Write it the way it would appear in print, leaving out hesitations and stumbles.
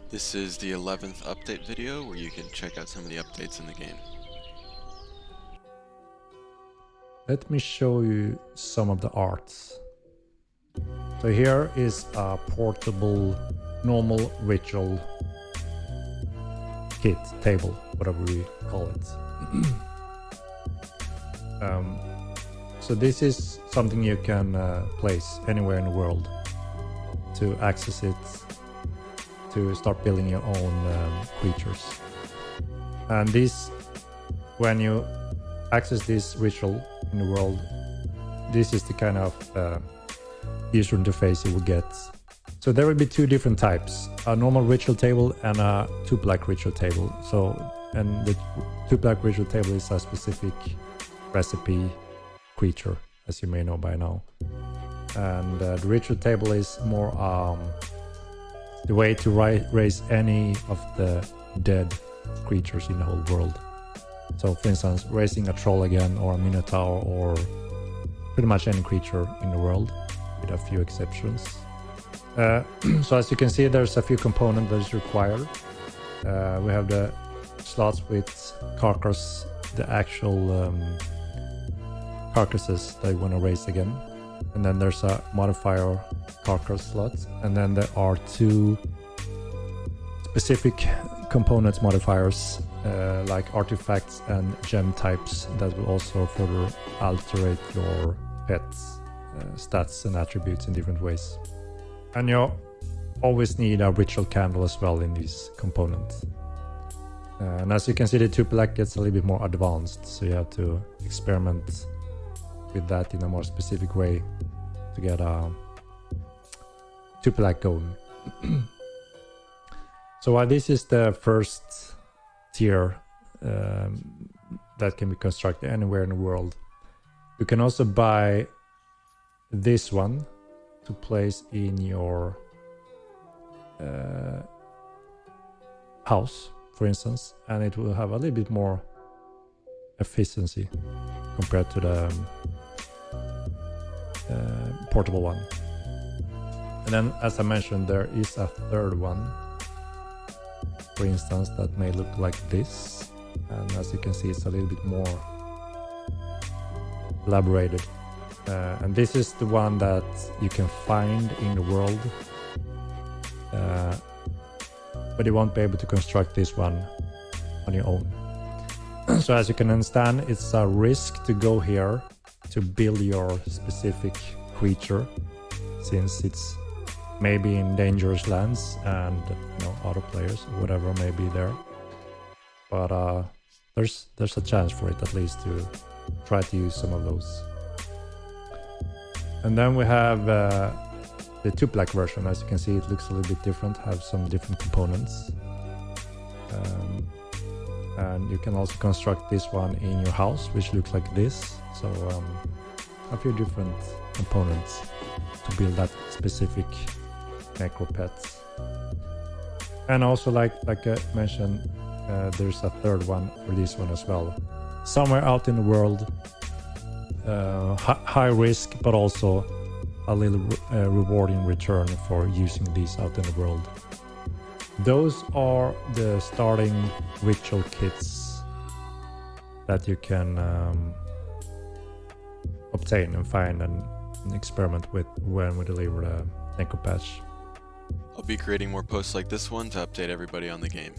This is the 11th update video where you can check out some of the updates in the game. Let me show you some of the arts. So here is a portable normal ritual kit, table, whatever we call it. So this is something you can place anywhere in the world to access it, to start building your own creatures. And this, when you access this ritual in the world, this is the kind of user interface you will get. So there will be two different types, a normal ritual table and a Tupilak Ritual table. And the Tupilak Ritual table is a specific recipe creature, as you may know by now. And the ritual table is more the way to raise any of the dead creatures in the whole world. So for instance, raising a troll again, or a minotaur, or pretty much any creature in the world, with a few exceptions. So as you can see, there's a few components that is required. We have the slots with carcass, the actual carcasses that you want to raise again. And then there's a modifier carcass slot. And then there are two specific components modifiers, like artifacts and gem types, that will also further alter your pet's stats and attributes in different ways. And you always need a ritual candle as well in these components. And as you can see, the Tupilak gets a little bit more advanced, so you have to experiment with that in a more specific way to get a Tupilak going. So while this is the first tier that can be constructed anywhere in the world, you can also buy this one to place in your house, for instance, and it will have a little bit more efficiency compared to the portable one. And then, as I mentioned, there is a third one, for instance, that may look like this, and as you can see, it's a little bit more elaborated. And this is the one that you can find in the world, but you won't be able to construct this one on your own. So as you can understand, it's a risk to go here to build your specific creature, since it's maybe in dangerous lands and other players or whatever may be there. But there's a chance for it, at least, to try to use some of those. And then we have the Tupilak version. As you can see, it looks a little bit different, have some different components. And you can also construct this one in your house, which looks like this. So a few different components to build that specific necropet. And also, like I mentioned, there's a third one for this one as well. Somewhere out in the world, high risk, but also a little rewarding return for using these out in the world. Those are the starting ritual kits that you can obtain and find and experiment with when we deliver the Necro patch. I'll be creating more posts like this one to update everybody on the game.